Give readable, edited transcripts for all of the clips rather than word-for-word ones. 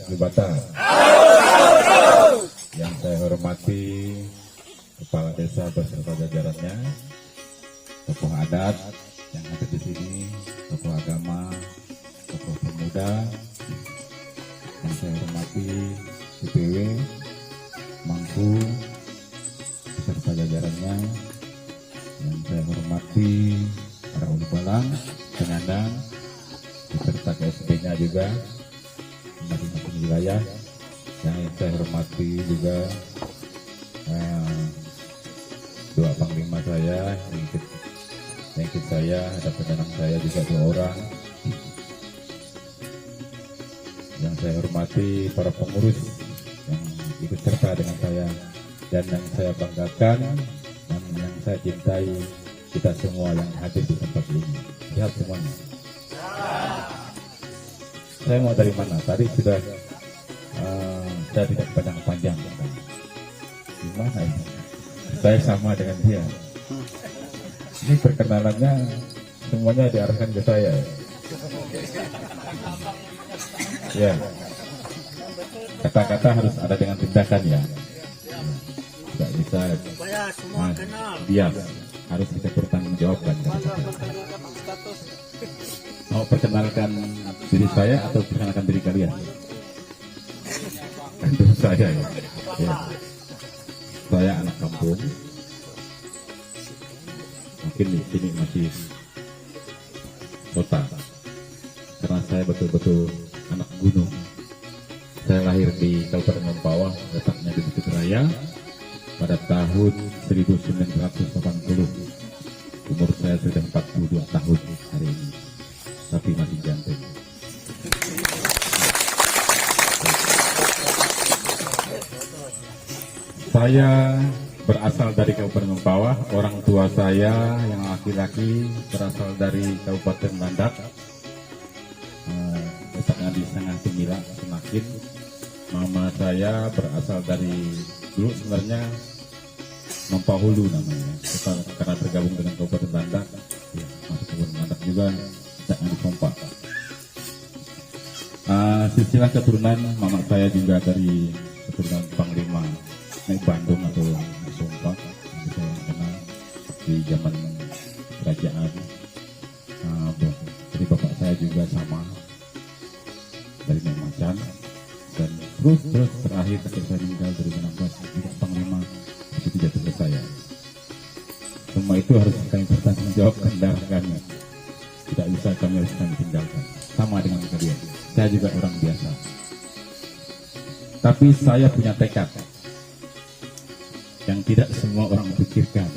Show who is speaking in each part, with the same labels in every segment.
Speaker 1: Kalibata. Yang saya hormati Kepala Desa beserta jajarannya, tokoh adat yang ada di sini, tokoh agama, tokoh pemuda. Yang saya hormati DPW, Mangku beserta jajarannya. Yang saya hormati para ulu balang, penyandang beserta KSB-nya juga masing-masing wilayah. Yang saya hormati juga dua panglima saya yang ikut saya, ada pendanang saya juga 2 orang. Yang saya hormati para pengurus yang ikut serta dengan saya, dan yang saya banggakan dan yang saya cintai, kita semua yang hadir di tempat ini. Lihat semuanya. Saya mau dari mana? Tadi sudah saya tidak panjang-panjang. Gimana ini? Saya sama dengan dia. Ini perkenalannya semuanya diarahkan ke saya. Ya, kata-kata harus ada dengan tindakan ya. Tidak bisa diam, harus bisa bertanggung jawabkan. Mau perkenalkan diri saya atau perkenalkan diri kalian? Diri saya ya. Ya. Saya anak kampung. Mungkin di sini masih kota, karena saya betul-betul anak gunung. Saya lahir di Kabupaten Mempawah, letaknya di Bukit Raya, pada tahun 1980. Umur saya sudah 42 tahun hari ini, tapi masih ganteng. Saya berasal dari Kabupaten Mempawah. Orang tua saya yang laki-laki berasal dari Kabupaten Landak, letaknya di Setengah Tumila, Semakin. Mama saya berasal dari, dulu sebenarnya Mempahulu namanya, karena tergabung dengan Kabupaten Landak, ya, masuk Kabupaten Landak juga, letaknya di Sompak. Silsilah keturunan mama saya juga dari keturunan Panglima naik Bandung atau Sompak, yang saya kenal di zaman kerajaan. Jadi bapak saya juga sama dari Macan, dan terus terakhir ketika saya meninggal 2016 juga Panglima, itu jatuh ke saya. Semua itu harus kami bertanggung jawabkan darahnya, tidak bisa kami harus kami tinggalkan. Sama dengan kalian, saya juga orang biasa, tapi saya punya tekad yang tidak semua orang pikirkan.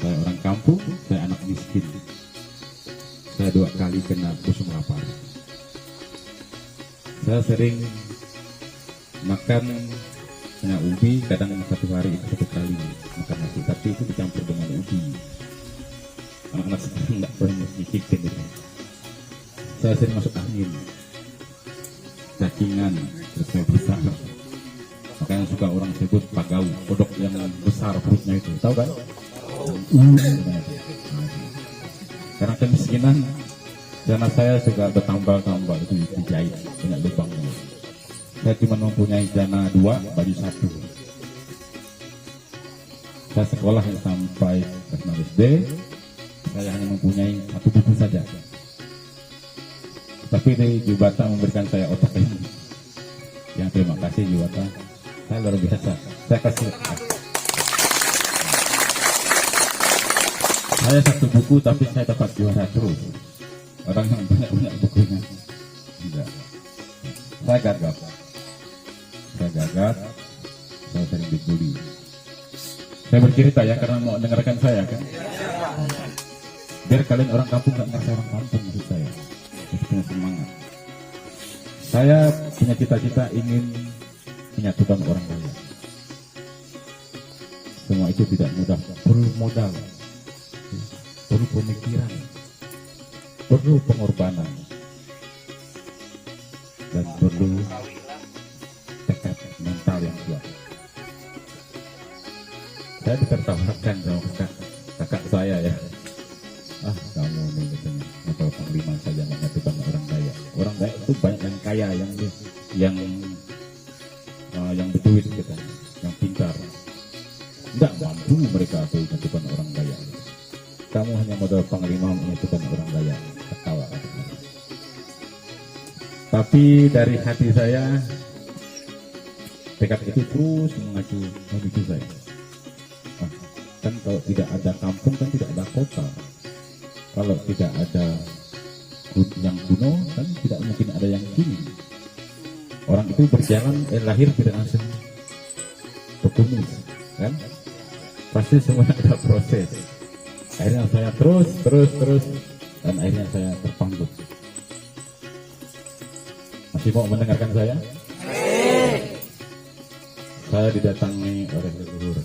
Speaker 1: Saya orang kampung, saya anak miskin. Saya 2 kali kena busung lapar. Saya sering makan hanya ubi, kadang 1 hari itu 1 kali makan nasi, tapi itu dicampur dengan ubi. Anak-anak sekarang nggak pernah mikirin itu. Saya sering masuk angin, cacingan, terus saya besar. Makanya suka orang sebut pagau, kodok yang besar perutnya itu, tahu kan? Karena kemiskinan, karena saya suka bertambal-tambal itu dijahit, banyak lubangnya. Saya cuma mempunyai jana 2, baju 1. Saya sekolah sampai kelas SD, saya hanya mempunyai 1 buku saja. Tapi di Jubata memberikan saya otak ini. Yang terima kasih Jubata. Saya luar biasa. Saya kasih. Saya 1 buku tapi saya dapat juara terus. Orang yang banyak bukunya. Tidak. Saya gagal. Saya sering dibully. Saya bercerita ya karena mau dengarkan saya kan. Biar kalian orang kampung nggak ngerasa orang kampung maksud saya. Saya punya semangat. Saya punya cita-cita ingin menyatukan orang kaya. Semua itu tidak mudah, perlu modal, perlu pemikiran, perlu pengorbanan, dan perlu tekad mental yang kuat. Saya ditertawakan sama kakak saya ya. Kamu nih katanya, atau panglima saja menyatukan orang kaya. Orang kaya itu banyak yang kaya, yang berduit kita, yang pintar. Tidak mampu mereka tuh menyatukan orang kaya. Kamu hanya modal panglima menyatukan orang kaya. Ketawa. Tapi dari hati saya, tekad itu terus menuju saya. Nah, kan kalau tidak ada kampung kan tidak ada kota. Kalau tidak ada yang kuno kan tidak mungkin ada yang kini. Orang itu berjalan lahir tidak langsung berkumis, kan? Pasti semuanya ada proses. Akhirnya saya terus dan akhirnya saya terpanggul. Masih mau mendengarkan saya? Saya didatangi oleh leluhur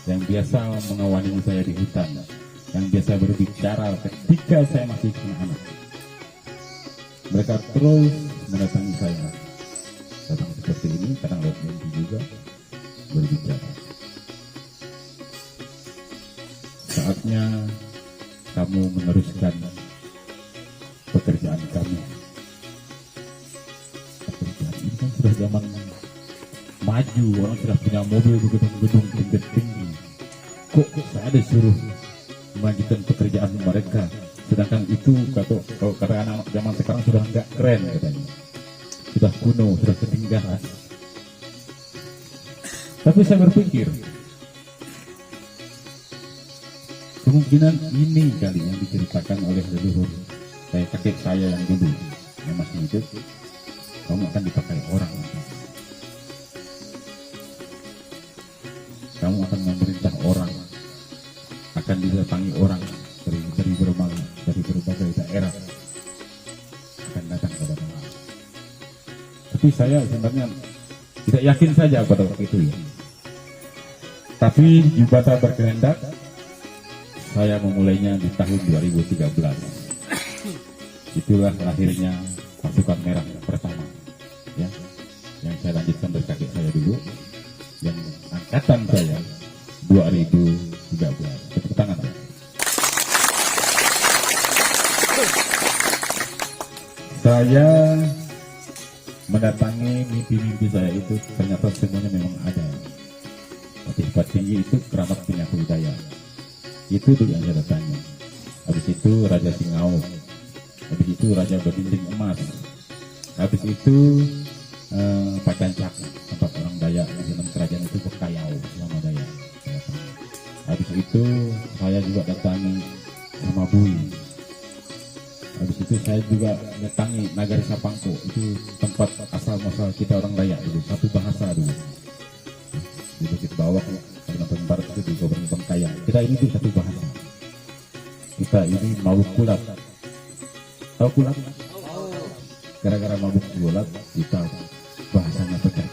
Speaker 1: yang biasa mengawani saya di hutan, yang biasa berbicara ketika saya masih anak-anak. Mereka terus mendatangi saya, datang seperti ini, kadang lewat mimpi juga berbicara. Saatnya kamu meneruskan pekerjaan kami. Pekerjaan ini kan sudah zaman maju, orang sudah punya mobil gedung-gedung tinggi. Kok saya disuruh melanjutkan pekerjaan mereka, sedangkan itu kalau kata anak-anak zaman sekarang sudah enggak keren katanya, sudah kuno, sudah ketinggalan. Tapi saya berpikir kemungkinan ini kali yang diceritakan oleh leluhur kayak kakek saya yang dulu yang masih hidup, kamu akan dipakai orang, kamu akan memerintah orang, akan didatangi orang dari berbagai daerah akan datang kepada kamu. Tapi saya sebenarnya tidak yakin saja pada waktu itu ya. Tapi Jubata berkehendak, saya memulainya di tahun 2013. Itulah lahirnya pasukan merah pertama, ya, yang saya lanjutkan dari kakek saya dulu, yang angkatan saya 2013. Tepuk tangan. Saya mendatangi mimpi-mimpi saya itu ternyata semuanya memang ada. Sifat tinggi itu keramat penyatu daya. Itu dulu yang saya datangi. Habis itu Raja Singau. Habis itu Raja Berdinding Emas. Habis itu Pacancak, tempat orang Dayak di zaman kerajaan itu Bekayau, nama Dayak. Habis itu saya juga datangi Samabui. Habis itu saya juga datangi Nagari Sapangko, itu tempat asal muasal kita orang Dayak dulu, satu bahasa dulu. Di Bukit Bawah, Kalimantan Barat itu di Kabupaten Bengkayang. Kita ini tuh satu bahasa. Kita ini mabuk kulat. Tahu kulat? Gara-gara mabuk kulat, kita bahasanya pecah.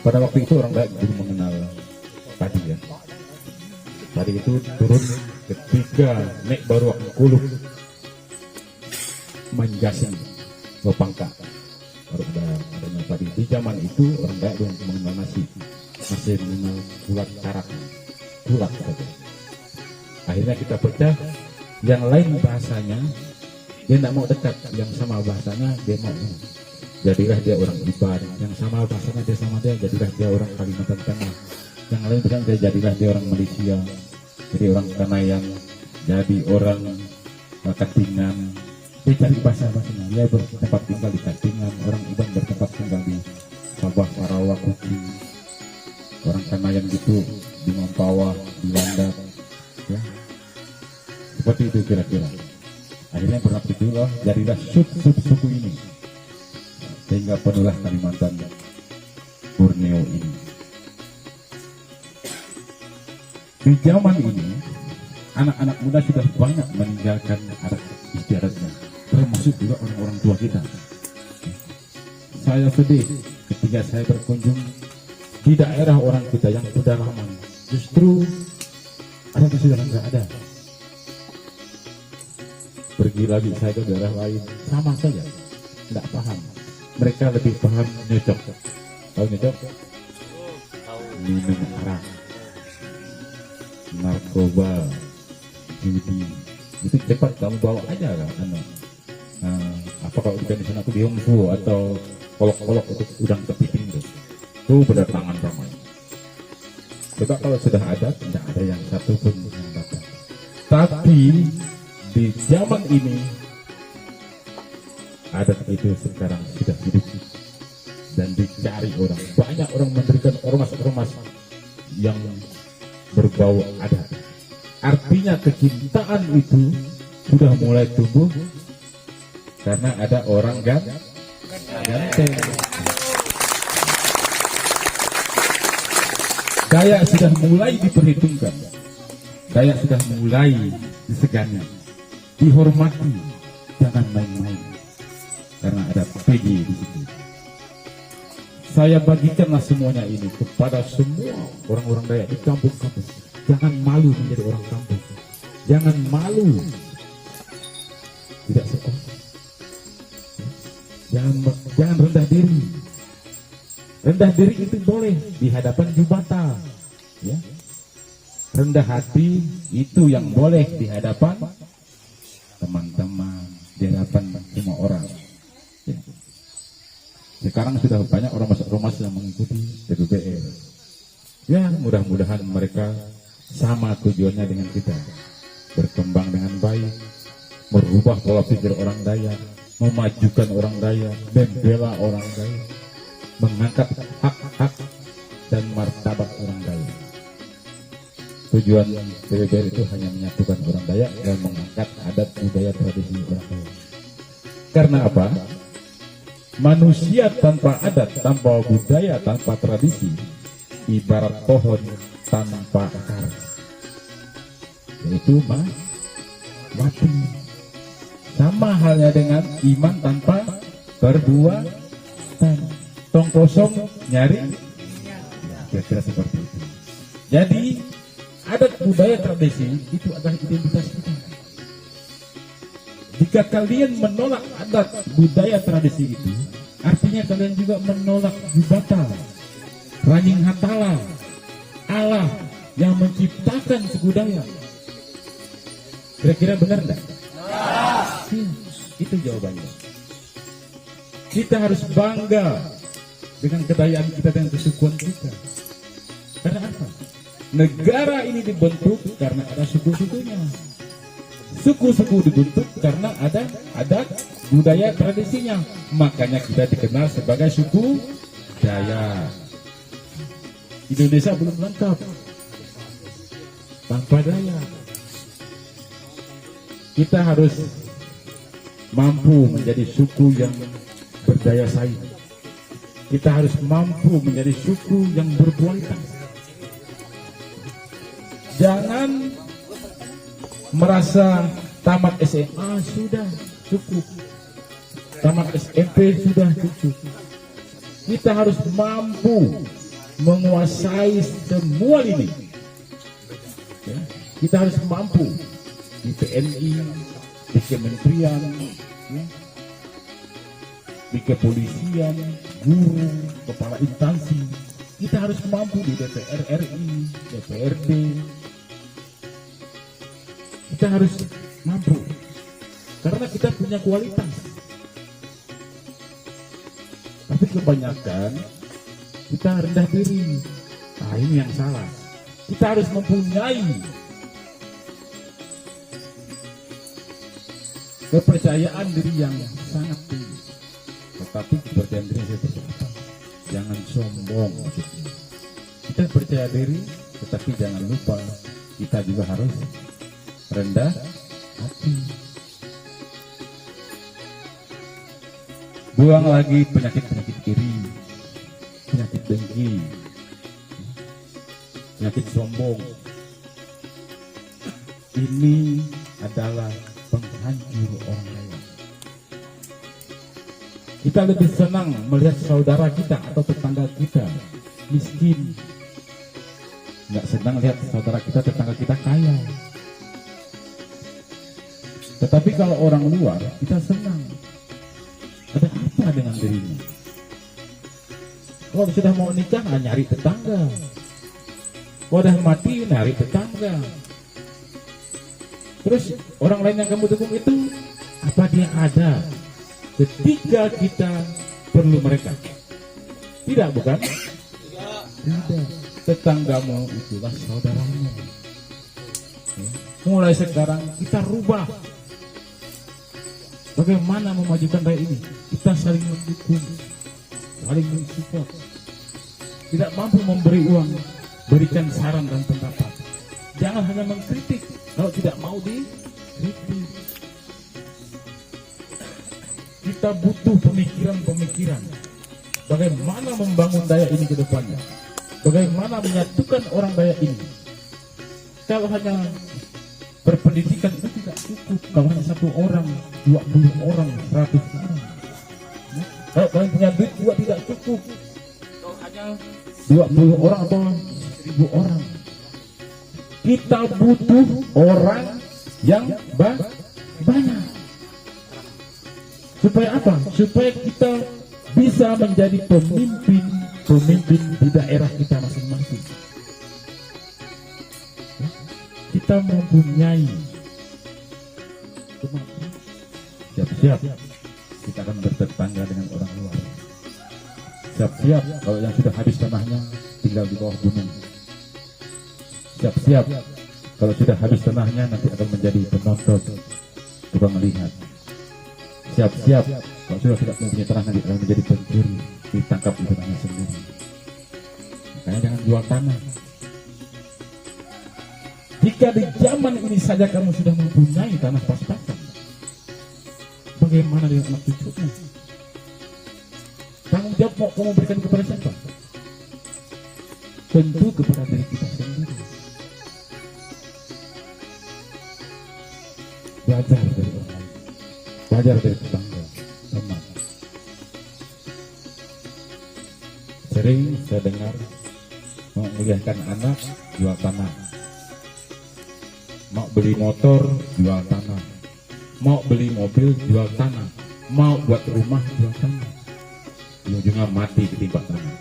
Speaker 1: Pada waktu itu orang Dayak belum mengenal padi ya. Padi itu turun ketika nek baru kuluk manjasin Bapangka. Baru adanya padi. Di zaman itu orang Dayak belum mengenal nasi, masih mengenal kulat karak, kulat saja. Akhirnya kita pecah. Yang lain bahasanya dia tidak mau dekat, yang sama bahasanya dia mau. Jadilah dia orang Iban, yang sama bahasanya dia sama dia, jadilah dia orang Kalimantan Tengah. Yang lain bukan dia, jadilah dia orang Malaysia, jadi orang Kanayang, jadi orang Katingan. Dia cari bahasa-bahasanya, dia bertempat tinggal di Katingan, orang Iban bertempat tinggal di Sabah, Sarawak, Kuching, orang Kanayang gitu di Mempawah, di Landak, ya. Seperti itu kira-kira. Akhirnya berarti itulah jadilah suku ini, sehingga penuhlah Kalimantan Borneo ini. Di zaman ini anak-anak muda sudah banyak meninggalkan adat istiadatnya, termasuk juga orang-orang tua kita. Saya sedih ketika saya berkunjung di daerah orang kita yang sudah lama, justru adat sudah tidak ada. Pergi lagi saya ke daerah lain, sama saja, tidak paham. Mereka lebih paham nyocok. Tahu nyocok? Minum arak, narkoba, judi, itu cepat kamu bawa aja kan. Apa kalau di sana aku dihongsu atau kolok-kolok itu udang kepiting itu berdatangan ramai. Coba kalau sudah ada, tidak ada yang satu pun yang datang. Tapi di zaman ini adat itu sekarang sudah hidup dan dicari orang. Banyak orang memberikan ormas-ormas yang berbau adat. Artinya kecintaan itu sudah mulai tumbuh karena ada orang ganteng. Daya sudah mulai diperhitungkan. Daya sudah mulai disegani, dihormati, jangan main-main. Karena ada PG di situ. Saya bagikanlah semuanya ini kepada semua orang-orang Dayak di kampung-kampung. Jangan malu menjadi orang kampung. Jangan malu tidak sekolah. Jangan rendah diri. Rendah diri itu boleh di hadapan jubata, ya. Rendah hati itu yang boleh di hadapan teman-teman, di hadapan semua orang. Ya. Sekarang sudah banyak ormas-ormas yang mengikuti TPBL. Ya, mudah-mudahan mereka sama tujuannya dengan kita, berkembang dengan baik, merubah pola pikir orang Dayak, memajukan orang Dayak, membela orang Dayak, mengangkat hak-hak dan martabat orang Dayak. Tujuan TPBL itu hanya menyatukan orang Dayak dan mengangkat adat budaya tradisi orang Dayak. Karena apa? Manusia tanpa adat, tanpa budaya, tanpa tradisi, ibarat pohon tanpa akar, yaitu mati. Sama halnya dengan iman tanpa perbuatan, tong kosong nyari, kira-kira seperti itu. Jadi adat budaya tradisi itu adalah identitas kita. Jika kalian menolak adat budaya tradisi itu, artinya kalian juga menolak jubata, Ranying Hatala, Allah yang menciptakan suku Dayak. Kira-kira benar enggak? Itu jawabannya. Kita harus bangga dengan kedayaan kita dan kesukuan kita. Karena apa? Negara ini dibentuk karena ada suku-sukunya. Suku-suku dibentuk karena ada adat budaya tradisinya. Makanya kita dikenal sebagai suku Dayak. Indonesia belum lengkap tanpa Dayak. Kita harus mampu menjadi suku yang berdaya saing. Kita harus mampu menjadi suku yang berkualitas. Jangan merasa tamat SMA sudah cukup, tamat SMP sudah cukup. Kita harus mampu menguasai semua lini. Ya, kita harus mampu di TNI, di kementerian, ya, di kepolisian, guru, kepala instansi. Kita harus mampu di DPR RI, DPRD. Kita harus mampu karena kita punya kualitas. Tapi kebanyakan kita rendah diri. Nah, ini yang salah. Kita harus mempunyai kepercayaan diri yang sangat tinggi. Tetapi kepercayaan diri seperti apa? Jangan sombong maksudnya. Kita percaya diri, tetapi jangan lupa kita juga harus rendah hati. Buang lagi penyakit-penyakit iri, penyakit dengki, penyakit sombong. Ini adalah penghancur orang lain. Kita lebih senang melihat saudara kita atau tetangga kita miskin. Nggak senang lihat saudara kita, tetangga kita kaya. Tetapi kalau orang luar, kita senang. Ada apa dengan dirinya? Kalau sudah mau nikah, nyari tetangga. Kalau udah mati, nyari tetangga. Terus orang lain yang kamu dukung itu, apa dia ada ketika kita perlu mereka? Tidak, bukan? Tidak. Tetanggamu itulah saudaramu. Ya. Mulai sekarang kita rubah. Bagaimana memajukan daerah ini? Kita saling mendukung, saling mensupport. Tidak mampu memberi uang, berikan saran dan pendapat. Jangan hanya mengkritik kalau tidak mau dikritik. Kita butuh pemikiran-pemikiran bagaimana membangun daya ini ke depannya, bagaimana menyatukan orang daya ini. Kalau hanya berpendidikan itu tidak cukup. Kalau hanya 1 orang, 20 orang, 100 orang. Kalau kalian punya duit juga tidak cukup. Kalau hanya 20 orang atau 1000 orang. Kita butuh orang yang banyak. Supaya apa? Supaya kita bisa menjadi pemimpin di daerah kita masing-masing. Kita mempunyai kemampuan. Siap-siap kita akan bertetangga dengan orang luar. Siap-siap kalau yang sudah habis tanahnya tinggal di bawah gunung. Siap-siap kalau sudah habis tanahnya nanti akan menjadi penonton, coba melihat. Siap-siap kalau sudah tidak mempunyai tanah nanti akan menjadi pencuri, ditangkap di tanahnya sendiri. Makanya jangan jual tanah. Jika di zaman ini saja kamu sudah mempunyai tanah pas-pasan, bagaimana dengan anak cucumu? Tanggung jawab mau kamu berikan kepada siapa? Tentu kepada diri kita sendiri. Belajar dari orang lain, belajar dari tetangga, teman. Sering saya dengar mau menguliahkan anak jual tanah, mau beli motor jual tanah, mau beli mobil jual tanah, mau buat rumah jual tanah. Ujungnya mati ketimpa tanah.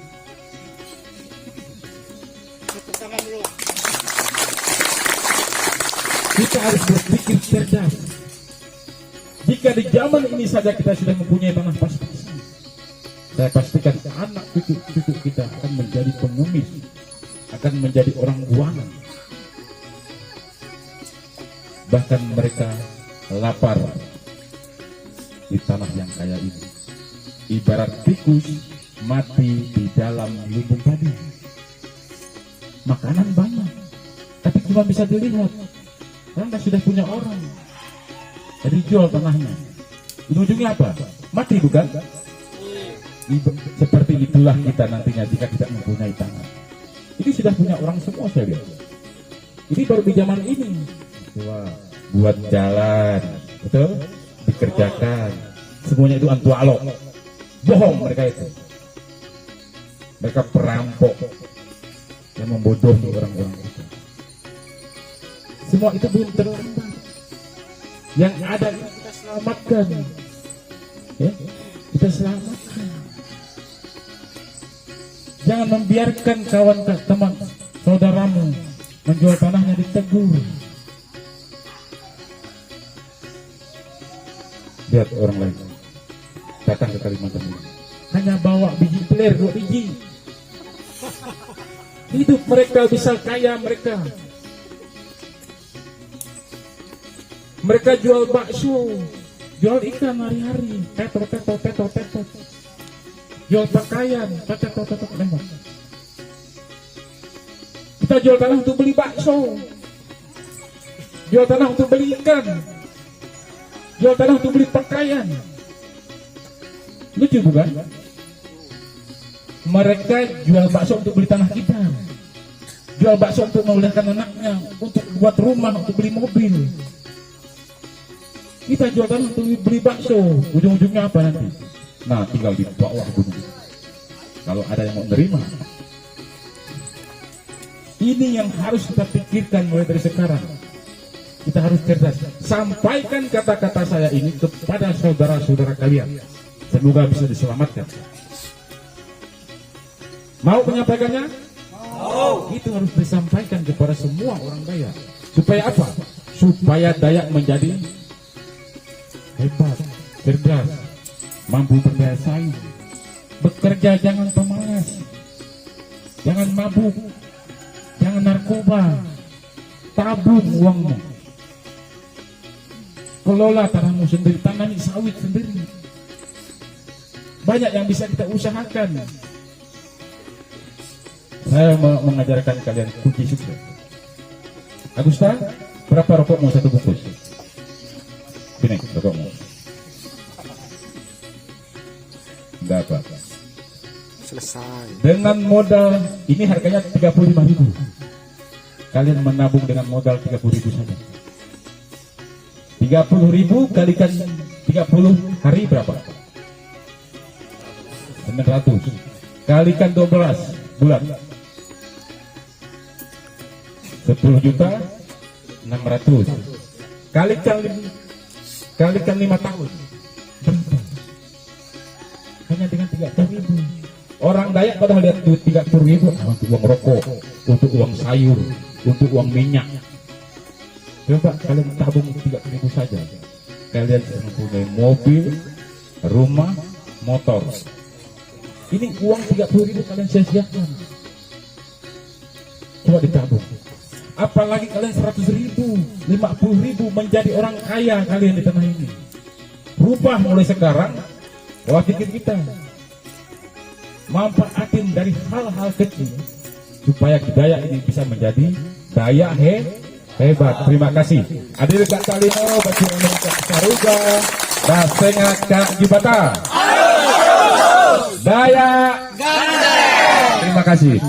Speaker 1: Kita harus berpikir cerdas. Jika di zaman ini saja kita sudah mempunyai tanah pas-pasan, saya pastikan anak cucu kita akan menjadi pengemis, akan menjadi orang buangan. Bahkan mereka lapar di tanah yang kaya ini. Ibarat tikus mati di dalam lumbung padi. Makanan banyak, tapi cuma bisa dilihat karena sudah punya orang. Jadi jual tanahnya. Ujungnya apa? Mati, bukan? Seperti itulah kita nantinya jika tidak mempunyai tanah. Ini sudah punya orang semua, saya lihat. Ini baru di zaman ini. Buat jalan, betul? Dikerjakan. Semuanya itu antualok. Bohong mereka itu. Mereka perampok yang membodohi orang-orang itu. Semua itu belum terlambat. Yang ada itu kita selamatkan. Ya? Kita selamatkan. Jangan membiarkan kawan teman saudaramu menjual tanahnya ditegur. Lihat orang lain datang ke Kalimantan ini hanya bawa biji peler 2 biji. Hidup mereka bisa kaya mereka. Mereka jual bakso, jual ikan hari-hari, tetot. Jual pakaian, tetot. Kita jual tanah untuk beli bakso, jual tanah untuk beli ikan, jual tanah untuk beli pakaian. Lucu bukan? Mereka jual bakso untuk beli tanah kita, jual bakso untuk memulihkan anaknya, untuk buat rumah, untuk beli mobil. Kita jual tanah untuk beli bakso, ujung-ujungnya apa nanti? Nah, tinggal di bawah gunung. Kalau ada yang mau menerima, ini yang harus kita pikirkan mulai dari sekarang. Kita harus cerdas. Sampaikan kata-kata saya ini kepada saudara-saudara kalian. Semoga bisa diselamatkan. Mau menyampaikannya? Mau. Itu harus disampaikan kepada semua orang kaya. Supaya apa? supaya Dayak menjadi hebat, cerdas, mampu berdaya saing. Bekerja jangan pemalas, jangan mabuk, jangan narkoba, tabung uangmu, kelola tanahmu sendiri, tanami sawit sendiri. Banyak yang bisa kita usahakan. Saya mau mengajarkan kalian kunci sukses. Agusta, berapa rokokmu satu bungkus? Sini rokokmu. Enggak apa-apa.
Speaker 2: Selesai.
Speaker 1: Dengan modal ini harganya 35.000. Kalian menabung dengan modal 30.000 saja. 30.000 kalikan 30 hari berapa? 900. Kalikan 12 bulan. 10.600.000. Kalikan 5 tahun. Hanya dengan 30.000. Orang Dayak pada lihat duit 30.000 untuk uang rokok, untuk uang sayur, untuk uang minyak. Coba kalian tabung 30.000 saja. Kalian mempunyai mobil, rumah, motor. Ini uang 30.000 kalian sia-siakan. Coba ditabung. Apalagi kalian 100.000, 50.000 menjadi orang kaya kalian di tanah ini. Rubah mulai sekarang pola pikir kita. Manfaatin dari hal-hal kecil supaya Dayak ini bisa menjadi Dayak hebat. Terima kasih. Adil Kak Salino, bagi Kak Saruga, Dasengat Kak Jubata. Dayak. Terima kasih.